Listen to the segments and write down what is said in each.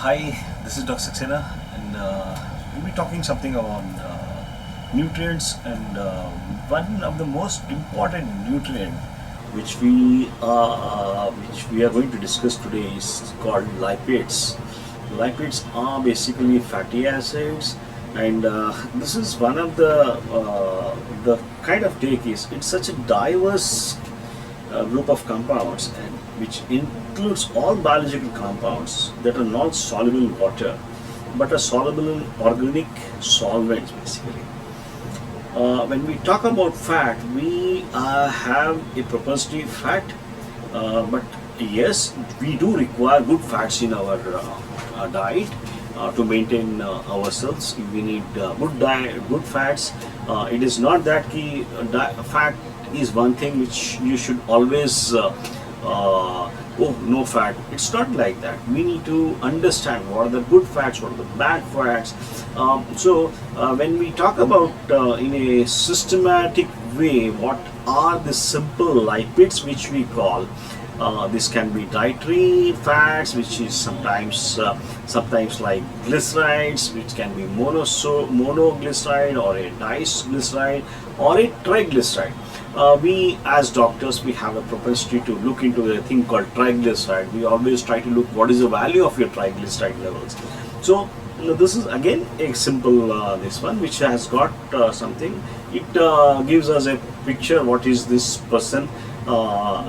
Hi, this is Dr. Saxena, and we'll be talking something on nutrients. And one of the most important nutrient which we are going to discuss today is called lipids. Lipids are basically fatty acids, and this is one of the kind of take is it's such a diverse group of compounds and which includes all biological compounds that are not soluble in water but are soluble in organic solvents basically. When we talk about fat, we have a propensity fat, but yes, we do require good fats in our diet to maintain ourselves. We need good diet, good fats. It is not that fat is one thing which you should always oh, no fat. It's not like that. We need to understand what are the good fats, what are the bad fats. When we talk about in a systematic way, what are the simple lipids which we call, this can be dietary fats, which is sometimes like glycerides, which can be monoglyceride or a diglyceride or a triglyceride. We as doctors, we have a propensity to look into a thing called triglyceride. We always try to look what is the value of your triglyceride levels. So this is again a simple this one which has got something. It gives us a picture what is this person,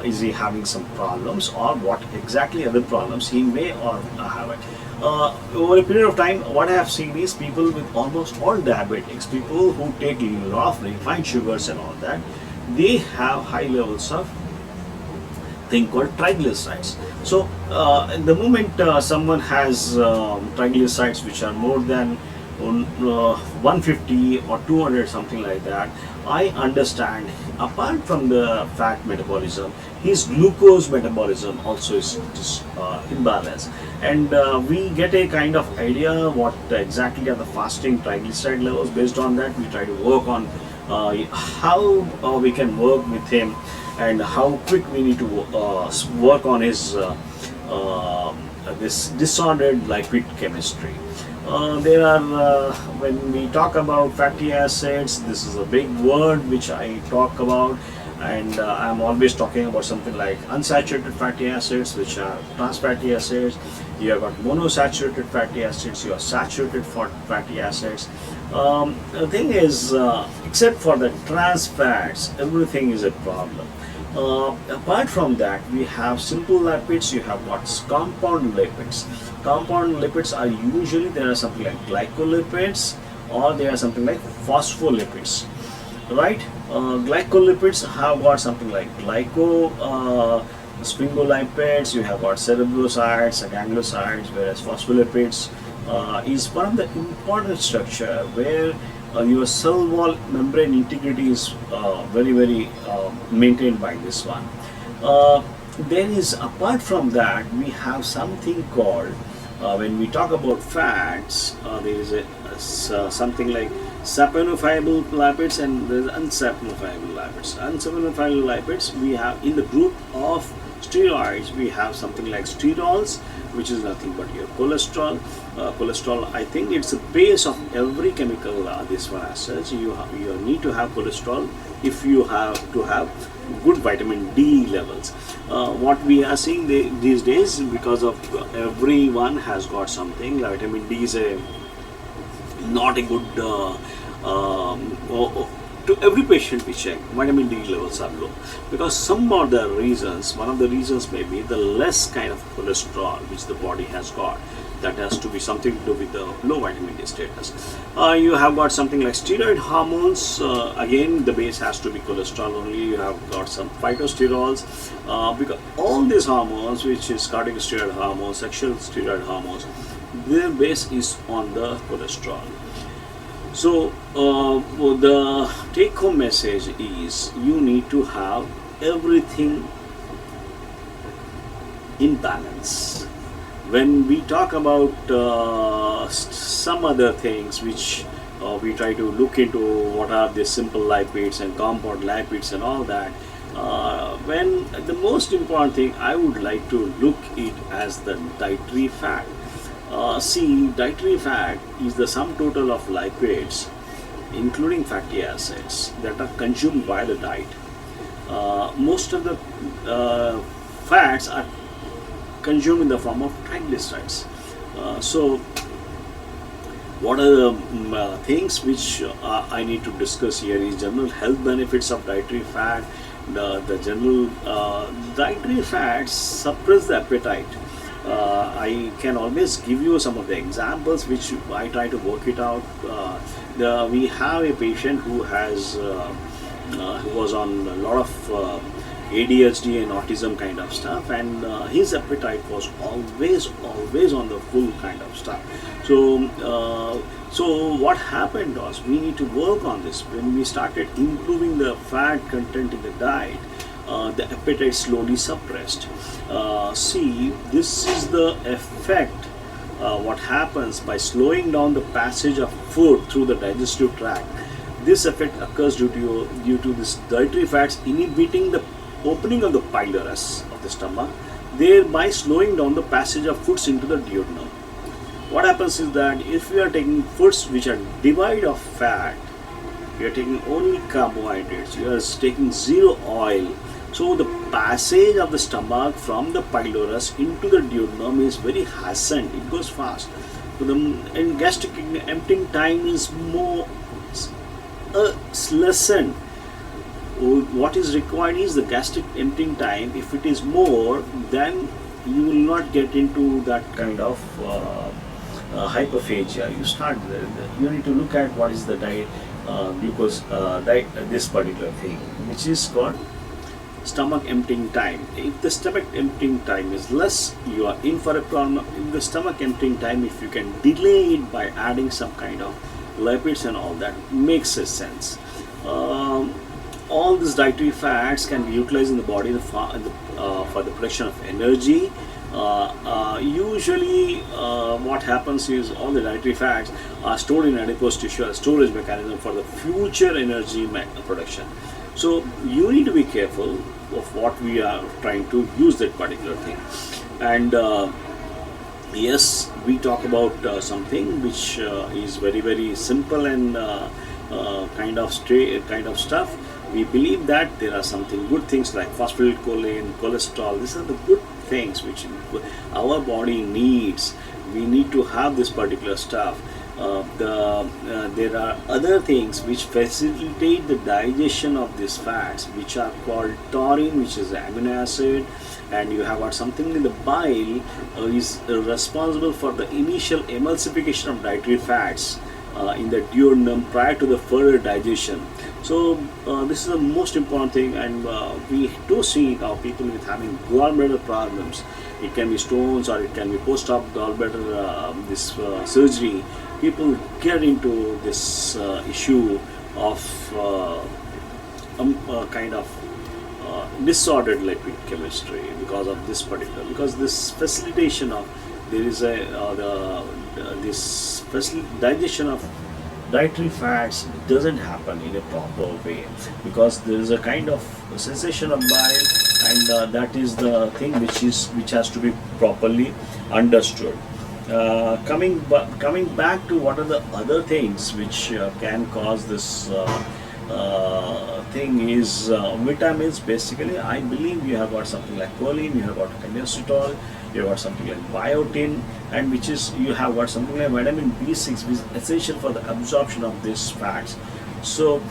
is he having some problems or what exactly other problems he may or have it. Over a period of time, what I have seen is people with almost all diabetics, people who take a lot of refined sugars and all that, they have high levels of thing called triglycerides. So the moment someone has triglycerides which are more than 150 or 200, something like that, I understand apart from the fat metabolism, his glucose metabolism also is imbalanced, and we get a kind of idea what exactly are the fasting triglyceride levels. Based on that, we try to work on how we can work with him and how quick we need to work on his this disordered lipid chemistry. When we talk about fatty acids, this is a big word which I talk about, and I'm always talking about something like unsaturated fatty acids, which are trans fatty acids. You have got monosaturated fatty acids, you have saturated fatty acids. The thing is, except for the trans fats, everything is a problem. Apart from that, we have simple lipids, you have what's compound lipids. Compound lipids are usually, there are something like glycolipids or there are something like phospholipids, right? Glycolipids have got something like sphingolipids, you have got cerebrosides, gangliosides, whereas phospholipids is one of the important structure where your cell wall membrane integrity is very maintained by this one. There is, apart from that, we have something called, when we talk about fats, there is something like saponifiable lipids and there is unsaponifiable lipids. Unsaponifiable lipids, we have in the group of steroids, we have something like sterols, which is nothing but your cholesterol. Cholesterol, I think it's the base of every chemical. This one as such, you need to have cholesterol if you have to have good vitamin D levels. What we are seeing these days, because of everyone has got something, vitamin D is not a good to every patient we check, vitamin D levels are low because some of the reasons, one of the reasons may be the less kind of cholesterol which the body has got. That has to be something to do with the low vitamin D status. You have got something like steroid hormones. Again, the base has to be cholesterol only. You have got some phytosterols, because all these hormones, which is corticosteroid hormones, sexual steroid hormones, their base is on the cholesterol. So the take-home message is you need to have everything in balance. When we talk about some other things which we try to look into, what are the simple lipids and compound lipids and all that, when the most important thing I would like to look it as the dietary fat. See, dietary fat is the sum total of lipids, including fatty acids, that are consumed by the diet. Most of the fats are consumed in the form of triglycerides. So, what are the things which I need to discuss here is general health benefits of dietary fat. The general dietary fats suppress the appetite. I can always give you some of the examples which I try to work it out. We have a patient who was on a lot of ADHD and autism kind of stuff, and his appetite was always on the full kind of stuff. So what happened was, we need to work on this. When we started improving the fat content in the diet, the appetite slowly suppressed. See, this is the effect. What happens by slowing down the passage of food through the digestive tract. This effect occurs due to this dietary fats inhibiting the opening of the pylorus of the stomach, thereby slowing down the passage of foods into the duodenum. What happens is that if we are taking foods which are devoid of fat, you are taking only carbohydrates, you are taking zero oil, so the passage of the stomach from the pylorus into the duodenum is very hastened, it goes fast. So and gastric emptying time is more lessened. What is required is the gastric emptying time. If it is more, then you will not get into that kind of hyperphagia. You need to look at what is the diet glucose diet, this particular thing, which is called stomach emptying time. If the stomach emptying time is less, you are in for a problem. In the stomach emptying time, if you can delay it by adding some kind of lipids and all that, makes a sense. All these dietary fats can be utilized in the body for the production of energy. Usually what happens is, all the dietary fats are stored in adipose tissue as storage mechanism for the future energy production. So you need to be careful of what we are trying to use that particular thing. And yes, we talk about something which is very simple and kind of stuff. We believe that there are something good things like phosphatidylcholine, cholesterol. These are the good things which our body needs. We need to have this particular stuff. There are other things which facilitate the digestion of these fats, which are called taurine, which is an amino acid, and you have got something in the bile is responsible for the initial emulsification of dietary fats in the duodenum prior to the further digestion. So this is the most important thing, and we do see now people with having gallbladder problems. It can be stones or it can be post-op gallbladder surgery. People get into this issue of kind of disordered lipid chemistry because of this particular, because this facilitation of this digestion of dietary fats doesn't happen in a proper way, because there is a kind of sensation of bile, and that is the thing which has to be properly understood. Coming back to what are the other things which can cause this thing is vitamins. Basically, I believe you have got something like choline, you have got inositol, you have got something like biotin, and you have got something like vitamin B6, which is essential for the absorption of these fats. So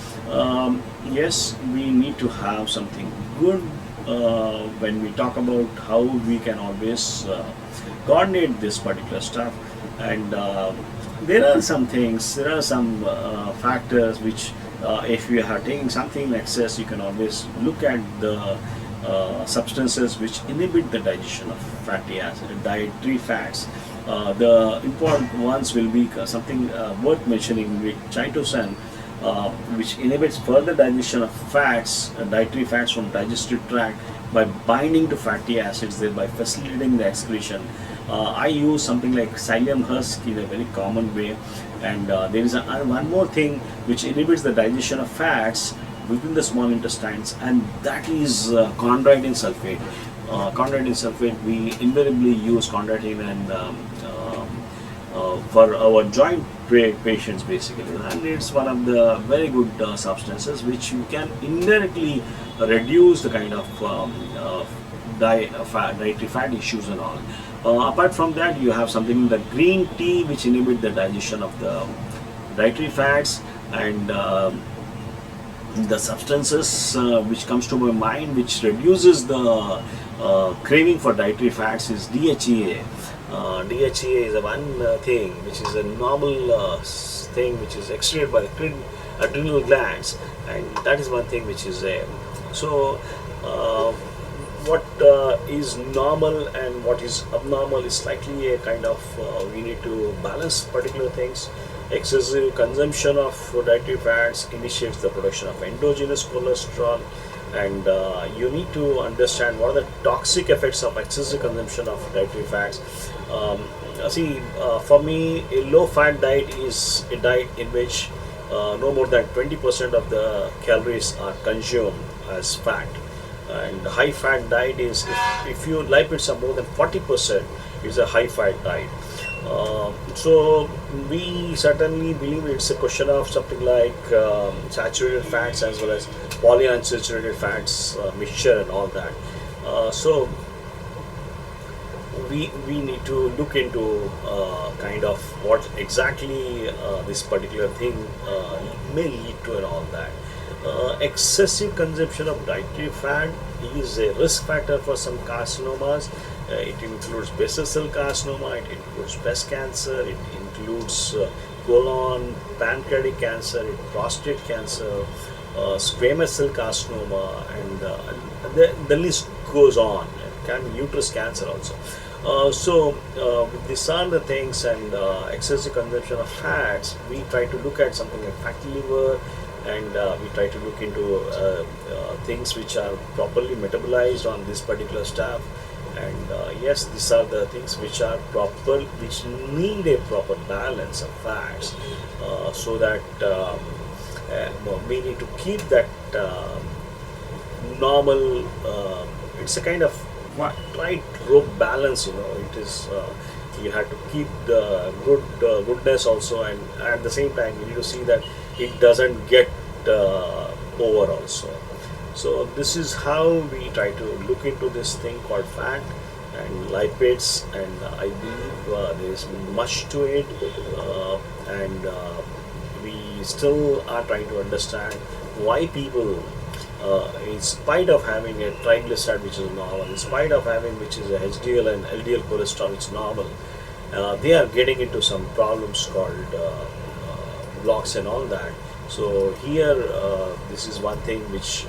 yes, we need to have something good when we talk about how we can always coordinate this particular stuff. And there are some factors which if you are taking something in excess, you can always look at the substances which inhibit the digestion of fatty acid, dietary fats. The important ones will be something worth mentioning, with chitosan, which inhibits further digestion of fats, dietary fats from digestive tract by binding to fatty acids, thereby facilitating the excretion. I use something like psyllium husk in a very common way, and there is one more thing which inhibits the digestion of fats within the small intestines, and that is chondroitin sulfate. Chondroitin sulfate, we invariably use chondroitin and for our joint patients basically, and it's one of the very good substances which you can indirectly reduce the kind of dietary fat issues and all. Apart from that, you have something, the green tea, which inhibit the digestion of the dietary fats. And the substances which comes to my mind which reduces the craving for dietary fats is DHEA. DHEA is a one thing which is a normal thing which is excreted by the adrenal glands, and that is one thing which is so what is normal and what is abnormal is slightly a kind of we need to balance particular things. Excessive consumption of dietary fats initiates the production of endogenous cholesterol, and you need to understand what are the toxic effects of excessive consumption of dietary fats. For me, a low fat diet is a diet in which no more than 20% of the calories are consumed as fat, and high fat diet is if your lipids are more than 40%, it's a high fat diet. So we certainly believe it's a question of something like saturated fats as well as polyunsaturated fats mixture and all that. So we need to look into kind of what exactly this particular thing may lead to and all that. Excessive consumption of dietary fat is a risk factor for some carcinomas. It includes basal cell carcinoma, it includes breast cancer, it includes colon, pancreatic cancer, prostate cancer, squamous cell carcinoma, and the list goes on. It can be uterus cancer also. These are the things, and excessive consumption of fats, we try to look at something like fatty liver, and we try to look into things which are properly metabolized on this particular stuff. And yes, these are the things which are proper, which need a proper balance of fats, so that we need to keep that normal. It's a kind of right rope balance, It is you have to keep the goodness also, and at the same time you need to see that it doesn't get over also. So this is how we try to look into this thing called fat and lipids, and I believe there is much to it, and we still are trying to understand why people, in spite of having a triglyceride which is normal, in spite of having which is a HDL and LDL cholesterol which is normal, they are getting into some problems called blocks and all that. So here, this is one thing which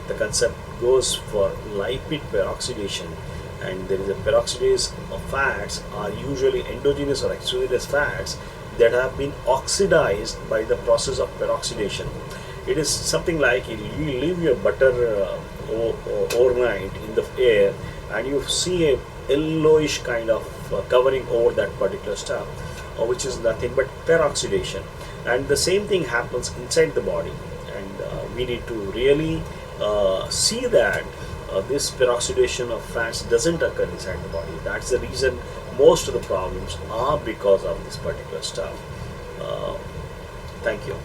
the concept goes for lipid peroxidation, and there is a peroxidase of fats are usually endogenous or exogenous fats that have been oxidized by the process of peroxidation. It is something like you leave your butter overnight in the air, and you see a yellowish kind of covering over that particular stuff, which is nothing but peroxidation. And the same thing happens inside the body, and we need to really see that this peroxidation of fats doesn't occur inside the body. That's the reason most of the problems are because of this particular stuff. Thank you.